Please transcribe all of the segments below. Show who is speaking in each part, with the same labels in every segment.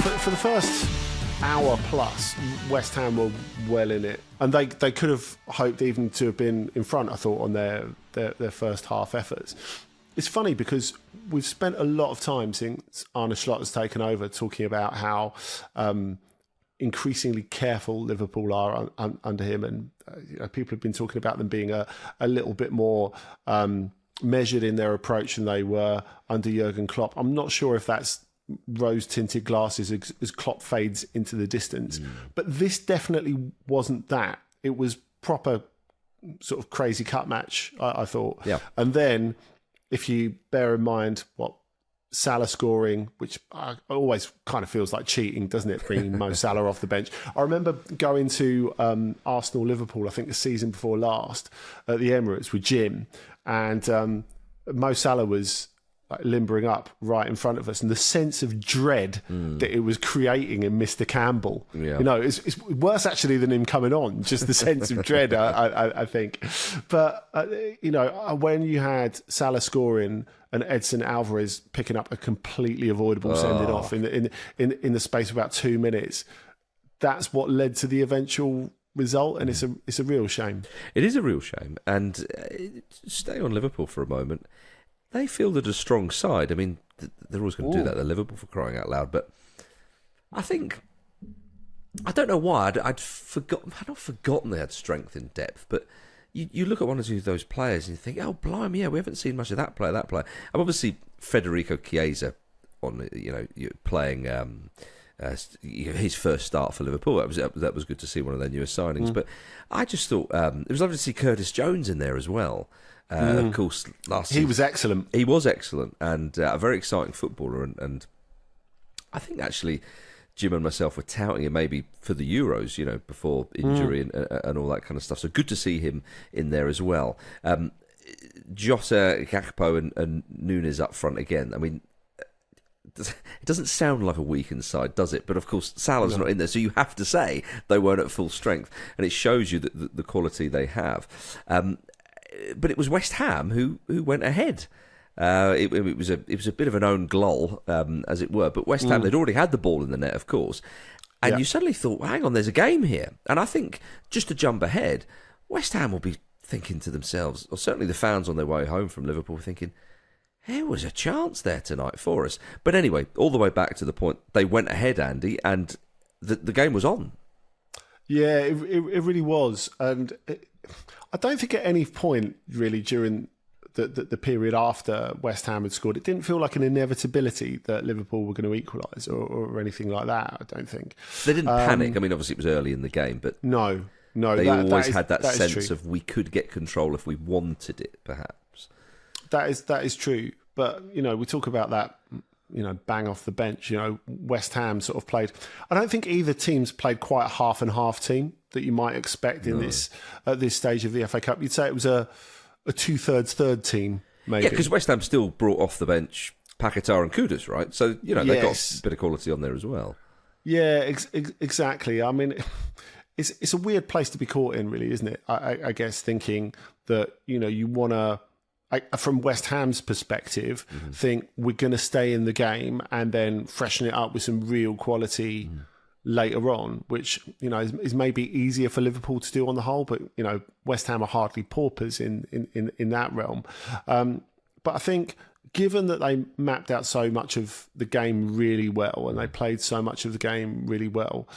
Speaker 1: For the first hour plus, West Ham were well in it, and they could have hoped even to have been in front, I thought, on their first half efforts. It's funny because we've spent a lot of time since Arne Slot has taken over talking about how increasingly careful Liverpool are under him, and people have been talking about them being a little bit more measured in their approach than they were under Jurgen Klopp. I'm not sure if that's rose-tinted glasses as Klopp fades into the distance. But this definitely wasn't that. It was proper sort of crazy cut match, I thought.
Speaker 2: Yeah.
Speaker 1: And then, if you bear in mind what Salah scoring, which always kind of feels like cheating, doesn't it, bringing Mo Salah off the bench. I remember going to Arsenal-Liverpool, I think the season before last, at the Emirates with Jim, and Mo Salah was like limbering up right in front of us, and the sense of dread that it was creating in Mr. Campbell, it's worse actually than him coming on, just the sense of dread, I think. But when you had Salah scoring and Edson Alvarez picking up a completely avoidable sending off in the space of about 2 minutes, that's what led to the eventual result, and it's a real shame.
Speaker 2: It is a real shame. And stay on Liverpool for a moment. They fielded a strong side. I mean, they're always going to do that. They're Liverpool, for crying out loud. But I don't know why. I'd not forgotten they had strength in depth. But you look at one or two of those players and you think, oh, blimey, yeah, we haven't seen much of that player. And obviously, Federico Chiesa on playing his first start for Liverpool. That was good to see, one of their newest signings. But I just thought it was lovely to see Curtis Jones in there as well. Of course, last season,
Speaker 1: he was excellent.
Speaker 2: He was excellent, and a very exciting footballer. And I think actually, Jim and myself were touting him maybe for the Euros, before injury and all that kind of stuff. So good to see him in there as well. Jota, Gakpo, and Nunes up front again. I mean, it doesn't sound like a weakened side, does it? But of course, Salah's not in there, so you have to say they weren't at full strength, and it shows you that the quality they have. But it was West Ham who went ahead. It was a bit of an own goal, as it were. But West Ham, they'd already had the ball in the net, of course. And you suddenly thought, well, hang on, there's a game here. And I think, just to jump ahead, West Ham will be thinking to themselves, or certainly the fans on their way home from Liverpool were thinking, there was a chance there tonight for us. But anyway, all the way back to the point, they went ahead, Andy, and the game was on.
Speaker 1: Yeah, it really was. And I don't think at any point, really, during the period after West Ham had scored, it didn't feel like an inevitability that Liverpool were going to equalise or anything like that, I don't think.
Speaker 2: They didn't panic. I mean, obviously it was early in the game, but
Speaker 1: no,
Speaker 2: they always had that sense of we could get control if we wanted it, perhaps. That
Speaker 1: is true. But, we talk about that, bang off the bench. West Ham sort of played. I don't think either team's played quite a half and half team that you might expect in this at this stage of the FA Cup. You'd say it was a 2/3 third team, maybe.
Speaker 2: Yeah, because West Ham still brought off the bench Paquetá and Kudus, right? So they got a bit of quality on there as well. Yeah,
Speaker 1: exactly. I mean, it's a weird place to be caught in, really, isn't it? I guess thinking that you want to, from West Ham's perspective, think we're going to stay in the game and then freshen it up with some real quality later on, which is maybe easier for Liverpool to do on the whole. But West Ham are hardly paupers in that realm. But I think, given that they mapped out so much of the game really well and they played so much of the game really well,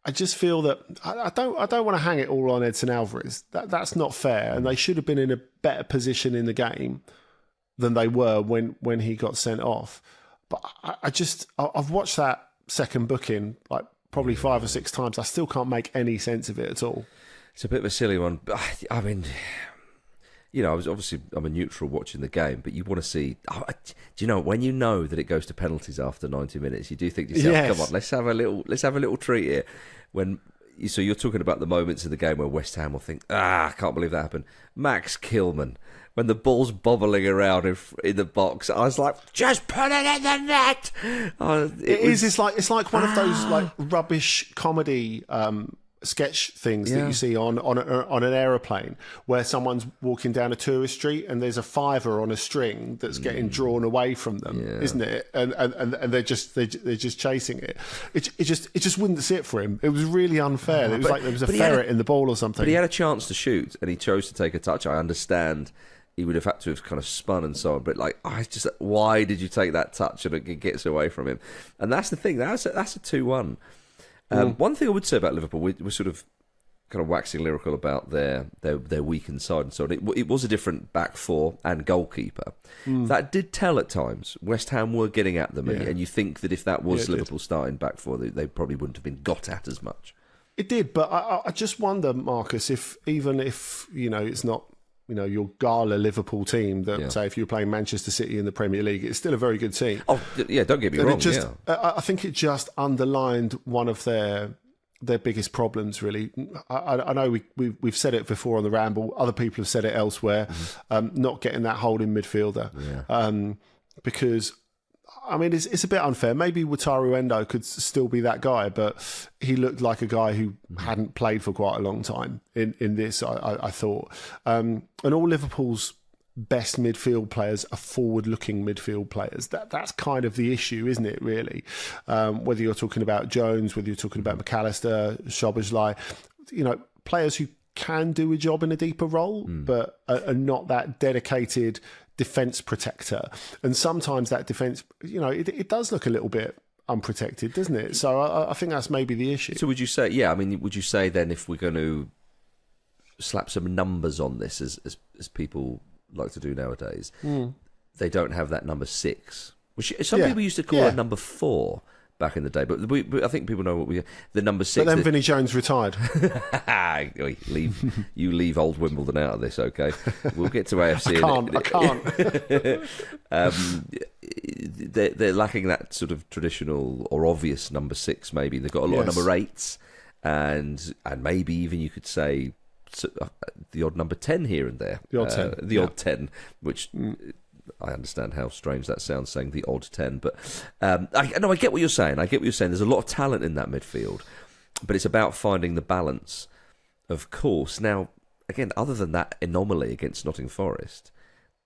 Speaker 1: I just feel that I don't want to hang it all on Edson Alvarez. That's not fair, and they should have been in a better position in the game than they were when he got sent off. But I've watched that second booking like probably 5 or 6 times. I still can't make any sense of it at all.
Speaker 2: It's a bit of a silly one. I mean, I'm a neutral watching the game, but you want to see. Do you know when you know that it goes to penalties after 90 minutes? You do think to yourself, "Come on, let's have a little treat here." So you're talking about the moments in the game where West Ham will think, I can't believe that happened. Max Kilman, when the ball's bobbling around in the box, I was like, just put it in the net. It's like one of those like rubbish comedy
Speaker 1: sketch things that you see on an aeroplane, where someone's walking down a tourist street and there's a fiver on a string that's getting drawn away from them, isn't it? And they're just chasing it. It just wouldn't sit for him. It was really unfair. It was like there was a ferret in the ball or something.
Speaker 2: But he had a chance to shoot and he chose to take a touch. I understand he would have had to have kind of spun and so on, but why did you take that touch? And it gets away from him. And that's the thing. That's a 2-1. One thing I would say about Liverpool, we're sort of kind of waxing lyrical about their weakened side and so on. It was a different back four and goalkeeper. That did tell at times. West Ham were getting at them, and you think that if that was Liverpool starting back four, they probably wouldn't have been got at as much.
Speaker 1: It did, but I just wonder, Marcus, if it's not your gala Liverpool team that, say, if you were playing Manchester City in the Premier League, it's still a very good team.
Speaker 2: Oh, yeah, don't get me wrong.
Speaker 1: I think it just underlined one of their biggest problems, really. I know we've said it before on the Ramble. Other people have said it elsewhere. Not getting that holding midfielder. Because, I mean, it's a bit unfair. Maybe Wataru Endo could still be that guy, but he looked like a guy who hadn't played for quite a long time in this, I thought. And all Liverpool's best midfield players are forward-looking midfield players. That's kind of the issue, isn't it, really? Whether you're talking about Jones, whether you're talking about McAllister, Szoboszlai, players who can do a job in a deeper role, but are not that dedicated defence protector. And sometimes that defence, it does look a little bit unprotected, doesn't it? So I think that's maybe the issue.
Speaker 2: So would you say, would you say then, if we're going to slap some numbers on this, as people like to do nowadays, they don't have that number 6, which some people used to call a number 4 back in the day, but I think people know the number 6.
Speaker 1: But then Vinnie Jones retired.
Speaker 2: leave old Wimbledon out of this, okay? We'll get to AFC.
Speaker 1: I can't.
Speaker 2: They're lacking that sort of traditional or obvious number 6. Maybe they've got a lot of number 8s, and maybe even you could say the odd number 10 here and there.
Speaker 1: The odd 10.
Speaker 2: Odd 10, which I understand how strange that sounds, saying the odd 10. But I get what you're saying. There's a lot of talent in that midfield, but it's about finding the balance, of course. Now, again, other than that anomaly against Nottingham Forest,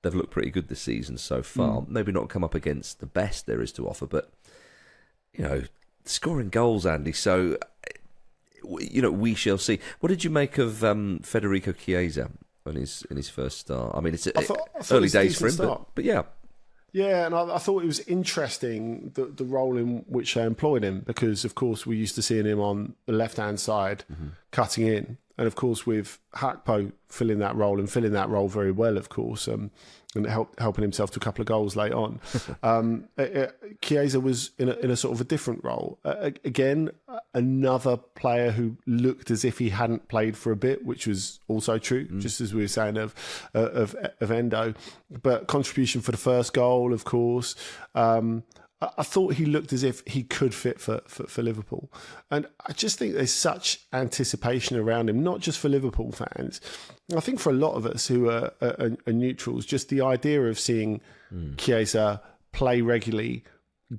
Speaker 2: they've looked pretty good this season so far. Maybe not come up against the best there is to offer, but, scoring goals, Andy. So, we shall see. What did you make of Federico Chiesa in his first start? I mean, it's early days for him, but yeah.
Speaker 1: Yeah, and I thought it was interesting, the role in which they employed him, because, of course, we're used to seeing him on the left-hand side, cutting in. And, of course, with Hakpo filling that role very well, of course, and helping himself to a couple of goals late on. Chiesa was in a sort of a different role. Again, another player who looked as if he hadn't played for a bit, which was also true, just as we were saying of Endo. But contribution for the first goal, of course. I thought he looked as if he could fit for Liverpool. And I just think there's such anticipation around him, not just for Liverpool fans. I think for a lot of us who are neutrals, just the idea of seeing Chiesa play regularly,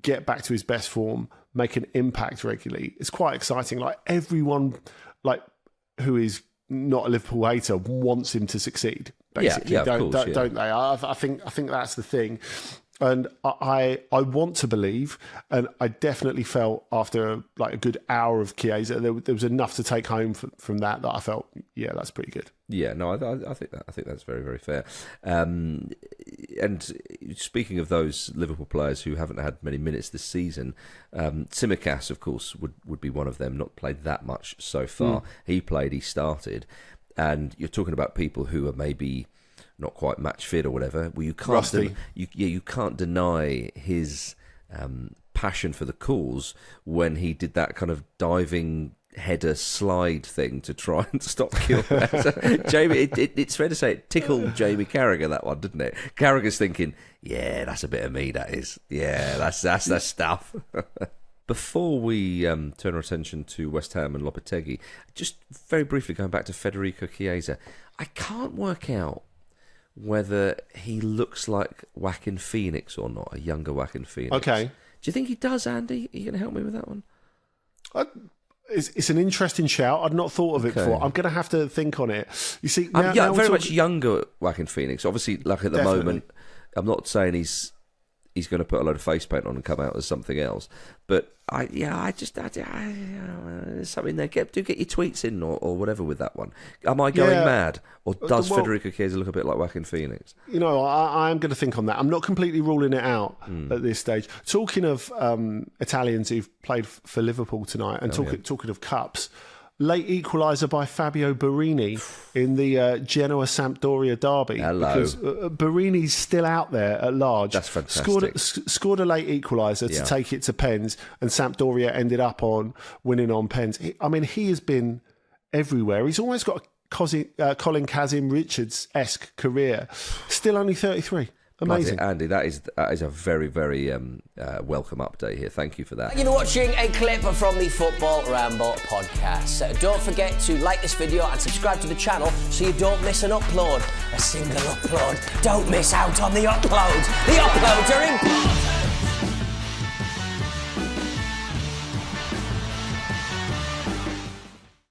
Speaker 1: get back to his best form, make an impact regularly, it's quite exciting. Like, everyone who is not a Liverpool hater wants him to succeed, basically, don't they? I think that's the thing. And I want to believe, and I definitely felt after a good hour of Chiesa, there was enough to take home from that I felt, that's pretty good. Yeah, no,
Speaker 2: I think that's very, very fair. And speaking of those Liverpool players who haven't had many minutes this season, Tsimikas, of course, would be one of them. Not played that much so far. He started, and you're talking about people who are maybe not quite match fit or whatever. Well, you can't you can't deny his passion for the cause when he did that kind of diving header slide thing to try and stop Kilman. Jamie, it's fair to say it tickled Jamie Carragher, that one, didn't it? Carragher's thinking, yeah, that's a bit of me, that is. Yeah, that's that stuff. Before we turn our attention to West Ham and Lopetegui, just very briefly going back to Federico Chiesa, I can't work out whether he looks like Joaquin Phoenix or not, a younger Joaquin Phoenix.
Speaker 1: Okay.
Speaker 2: Do you think he does, Andy? Are you going to help me with that one?
Speaker 1: It's an interesting shout. I'd not thought of it before. I'm going to have to think on it. You see, now
Speaker 2: very much younger Joaquin Phoenix. Obviously, like at the
Speaker 1: Definitely.
Speaker 2: moment, I'm not saying he's going to put a load of face paint on and come out as something else. But there's something there. Get your tweets in or whatever with that one. Am I going mad, or does Federico Chiesa look a bit like Joaquin Phoenix?
Speaker 1: You know, I am going to think on that. I'm not completely ruling it out at this stage. Talking of Italians who've played for Liverpool tonight, and talking of cups, late equaliser by Fabio Borini in the Genoa-Sampdoria derby.
Speaker 2: Hello.
Speaker 1: Because Borini's still out there at large.
Speaker 2: That's fantastic.
Speaker 1: Scored a late equaliser to take it to pens, and Sampdoria ended up on winning on pens. He has been everywhere. He's almost got a Colin Kazim-Richards-esque career. Still only 33. Amazing.
Speaker 2: Andy, that is a very, very welcome update here. Thank you for that.
Speaker 3: Thank you for watching a clip from the Football Ramble podcast. Don't forget to like this video and subscribe to the channel so you don't miss an upload. A single upload. Don't miss out on the uploads. The uploads are important.